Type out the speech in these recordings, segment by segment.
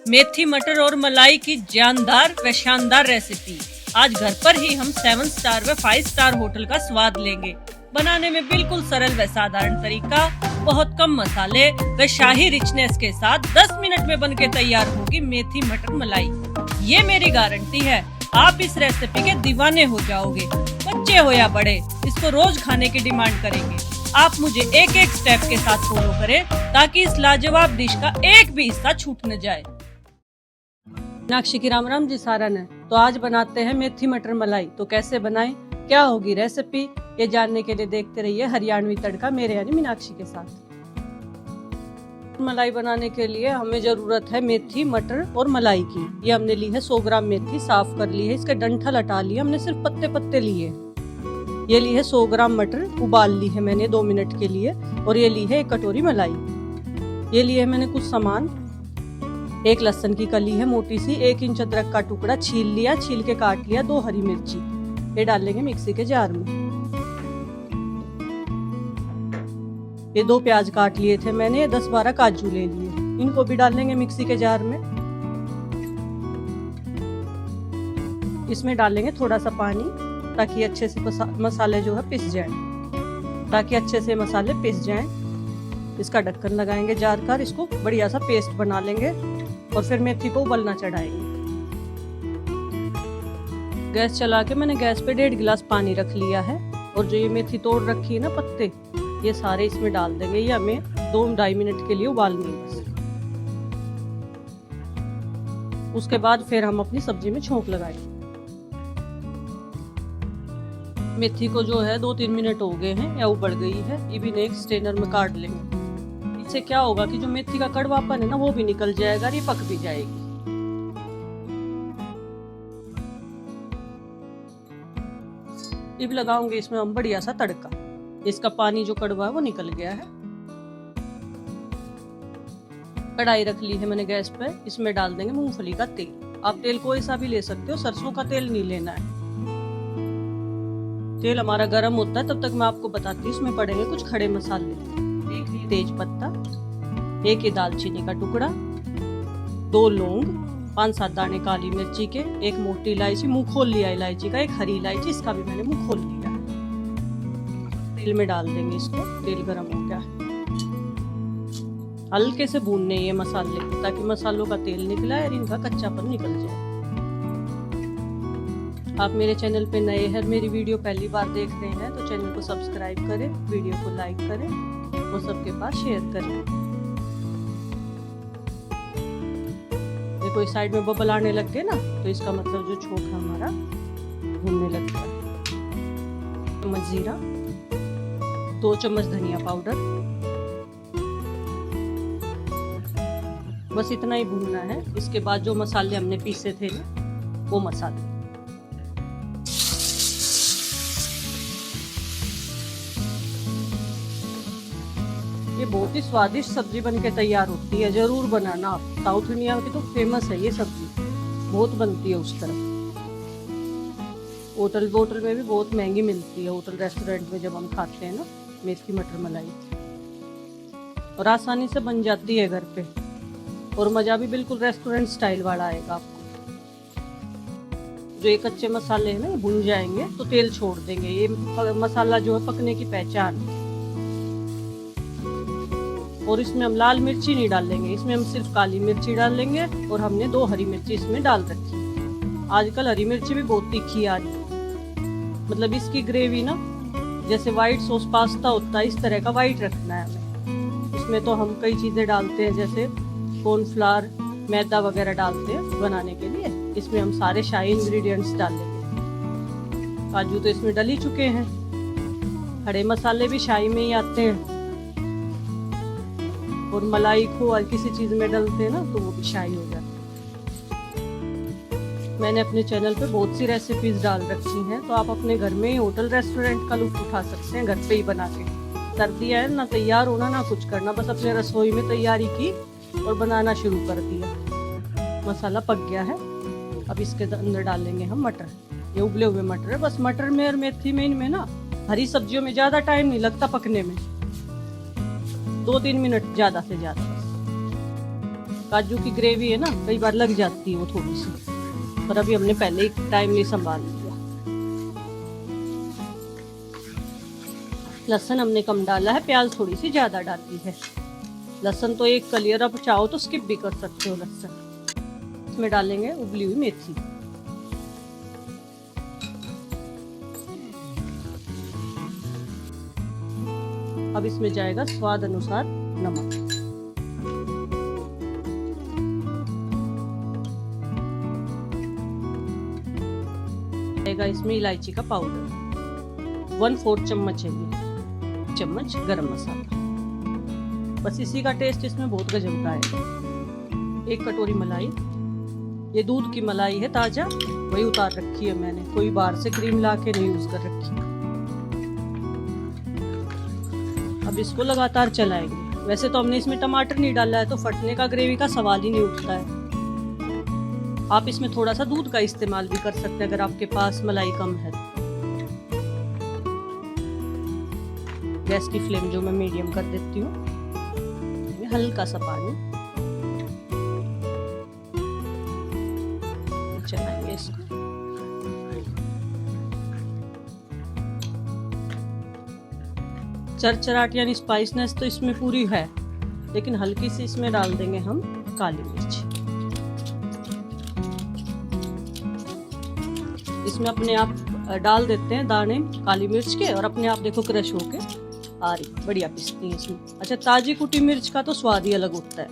मेथी मटर और मलाई की जानदार व शानदार रेसिपी। आज घर पर ही हम 7 स्टार व 5 स्टार होटल का स्वाद लेंगे। बनाने में बिल्कुल सरल व साधारण तरीका, बहुत कम मसाले व शाही रिचनेस के साथ 10 मिनट में बनके तैयार होगी मेथी मटर मलाई। ये मेरी गारंटी है, आप इस रेसिपी के दीवाने हो जाओगे। बच्चे हो या बड़े, इसको रोज खाने की डिमांड करेंगे। आप मुझे एक एक स्टेप के साथ फॉलो करें ताकि इस लाजवाब डिश का एक भी हिस्सा छूट न जाए। मीनाक्षी की राम राम जी सारा ने। तो आज बनाते हैं मेथी मटर मलाई। तो कैसे बनाएं, क्या होगी रेसिपी, ये जानने के लिए देखते रहिए हरियाणवी तड़का मेरे यानी मीनाक्षी के साथ। मलाई बनाने के लिए हमें जरूरत है मेथी मटर और मलाई की। ये हमने ली है 100 ग्राम मेथी, साफ कर ली है, इसके डंठल हटा लिए, हमने सिर्फ पत्ते पत्ते लिए। ये ली है 100 ग्राम मटर, उबाल ली है मैंने 2 मिनट के लिए। और ये ली है 1 कटोरी मलाई। ये लिए है मैंने कुछ सामान, 1 लहसुन की कली है मोटी सी, 1 इंच अदरक का टुकड़ा छील लिया, छील के काट लिया, 2 हरी मिर्ची। ये डाल लेंगे मिक्सी के जार में। ये 2 प्याज काट लिए थे मैंने, 10-12 काजू ले लिए, इनको भी डाल लेंगे मिक्सी के जार में। इसमें डाल लेंगे थोड़ा सा पानी ताकि अच्छे से मसाले जो है पिस जाएं, ताकि अच्छे से मसाले पिस जाएं। इसका ढक्कन लगाएंगे जार का, इसको बढ़िया सा पेस्ट बना लेंगे और फिर मेथी को उबलना चढ़ाएंगे। गैस चला के मैंने गैस पे 1.5 गिलास पानी रख लिया है। और जो ये मेथी तोड़ रखी है ना पत्ते, ये सारे इसमें डाल देंगे। ये हमें 2-2.5 मिनट के लिए उबालनी है। उसके बाद फिर हम अपनी सब्जी में छोंक लगाएंगे। मेथी को जो है 2-3 मिनट हो गए हैं या उबल गई है, ये भी एक स्ट्रेनर में काट लेंगे। इससे क्या होगा कि जो मेथी का कड़वापन है ना वो भी निकल जाएगा, ये पक भी जाएगी। अब लगाओगे इसमें हम बढ़िया सा तड़का। इसका पानी जो कड़वा है वो निकल गया है। कढ़ाई रख ली है मैंने गैस पे, इसमें डाल देंगे मूंगफली का तेल। आप तेल कोई सा भी ले सकते हो, सरसों का तेल नहीं लेना है। तेल हमारा गर्म होता है तब तक मैं आपको बताती हूँ। इसमें पड़ेंगे कुछ खड़े मसाले, 1 तेज पत्ता, 1 ही दालचीनी का टुकड़ा, 2 लौंग, 5-7 दाने काली मिर्ची के, 1 मोटी इलायची, मुंह खोल लिया इलायची का, 1 हरी इलायची, इसका भी मैंने मुंह खोल लिया। तेल में डाल देंगे इसको। तेल गर्म हो गया है, हल्के से भूनने ये मसाले ताकि मसालों का तेल निकला और इनका कच्चापन निकल जाए। आप मेरे चैनल पे नए हैं, मेरी वीडियो पहली बार देख रहे हैं तो चैनल को सब्सक्राइब करें, वीडियो को लाइक करें और सबके पास शेयर करें। देखो इस साइड में बबल आने लग गए ना, तो इसका मतलब जो छोंक हमारा भूनने लग गया। चम्मच जीरा, 2 चम्मच धनिया पाउडर, बस इतना ही भूनना है। इसके बाद जो मसाले हमने पीसे थे ना वो मसाले, ये बहुत ही स्वादिष्ट सब्जी बनके तैयार होती है। जरूर बनाना आप, साउथ इंडिया की तो फेमस है ये सब्जी, बहुत बनती है उस तरफ। होटल में भी बहुत महंगी मिलती है, होटल रेस्टोरेंट में जब हम खाते हैं ना मेथी मटर मलाई। और आसानी से बन जाती है घर पे, और मज़ा भी बिल्कुल रेस्टोरेंट स्टाइल वाला आएगा आपको। जो ये कच्चे मसाले हैं ना ये भून जाएंगे तो तेल छोड़ देंगे। ये मसाला जो है पकने की पहचान। और इसमें हम लाल मिर्ची नहीं डालेंगे, इसमें हम सिर्फ काली मिर्ची डालेंगे। और हमने 2 हरी मिर्ची इसमें डाल रखी। आजकल हरी मिर्ची भी बहुत तीखी आ रही है, मतलब इसकी ग्रेवी ना जैसे व्हाइट सॉस पास्ता होता है इस तरह का व्हाइट रखना है हमें। इसमें तो हम कई चीज़ें डालते हैं, जैसे कॉर्नफ्लावर, मैदा वगैरह डालते हैं बनाने के लिए। इसमें हम सारे शाही इंग्रेडिएंट्स डालेंगे। काजू तो इसमें डल ही चुके हैं, खड़े मसाले भी शाही में ही आते हैं। और मलाई को और किसी चीज में डालते हैं ना तो वो भी शाही हो जाती है। मैंने अपने चैनल पे बहुत सी रेसिपीज डाल रखी हैं, तो आप अपने घर में ही होटल रेस्टोरेंट का लुत्फ उठा सकते हैं घर पे ही बना के। सर्दियाँ है ना, तैयार होना ना कुछ करना, बस अपने रसोई में तैयारी की और बनाना शुरू कर दिया। मसाला पक गया है, अब इसके अंदर डालेंगे हम मटर। ये उबले हुए मटर है। बस मटर में और मेथी में, इनमें ना हरी सब्जियों में ज़्यादा टाइम नहीं लगता पकने में, 2-3 मिनट ज़्यादा से ज़्यादा। काजू की ग्रेवी है ना, कई बार लग जाती है वो थोड़ी सी, पर अभी हमने पहले ही टाइमली संभाल लिया। लहसुन हमने कम डाला है, प्याज थोड़ी सी ज्यादा डाली है। लहसुन तो एक कलियर, आप चाहो तो स्किप भी कर सकते हो लहसुन। इसमें डालेंगे उबली हुई मेथी। अब इसमें जाएगा स्वाद अनुसार नमक। जाएगा इसमें इलायची का पाउडर 1/4 चम्मच है, ये चम्मच गरम मसाला। बस इसी का टेस्ट इसमें बहुत गजब का है। 1 कटोरी मलाई, ये दूध की मलाई है ताजा, वही उतार रखी है मैंने, कोई बाहर से क्रीम ला के नहीं यूज कर रखी। अब इसको लगातार चलाएंगे। वैसे तो हमने इसमें टमाटर नहीं डाला है, तो फटने का ग्रेवी का सवाल ही नहीं उठता है। आप इसमें थोड़ा सा दूध का इस्तेमाल भी कर सकते हैं अगर आपके पास मलाई कम है। गैस की फ्लेम जो मैं मीडियम कर देती हूँ, हल्का सा पानी चलाएंगे इसको। चरचराट यानी स्पाइसनेस तो इसमें पूरी है, लेकिन हल्की सी इसमें डाल देंगे हम काली मिर्च। इसमें अपने आप डाल देते हैं दाने काली मिर्च के, और अपने आप देखो क्रश होके आ रही, बढ़िया पिसती है इसमें। अच्छा, ताजी कुटी मिर्च का तो स्वाद ही अलग होता है।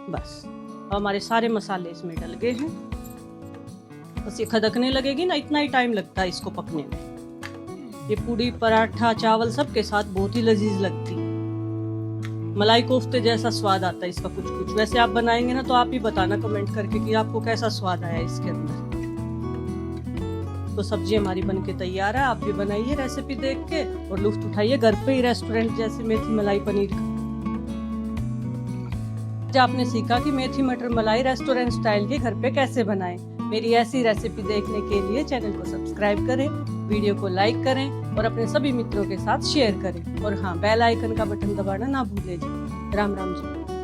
बस हमारे सारे मसाले इसमें डल गए हैं। बस ये खदकने लगेगी ना, इतना ही टाइम लगता है इसको पकने में। ये पूड़ी, पराठा, चावल सबके साथ बहुत ही लजीज लगती है। मलाई कोफ्ते जैसा स्वाद आता है इसका कुछ कुछ। वैसे आप बनाएंगे ना तो आप ही बताना कमेंट करके कि आपको कैसा स्वाद आया इसके अंदर। तो सब्जी हमारी बनके तैयार है। आप भी बनाइए रेसिपी देख के और लुत्फ उठाइए घर पे ही रेस्टोरेंट जैसे मेथी मलाई पनीर का। आपने सीखा कि मेथी मटर मलाई रेस्टोरेंट स्टाइल के घर पे कैसे बनाएं। मेरी ऐसी रेसिपी देखने के लिए चैनल को सब्सक्राइब करें, वीडियो को लाइक करें और अपने सभी मित्रों के साथ शेयर करें। और हाँ, बेल आइकन का बटन दबाना ना भूलें। राम राम जी।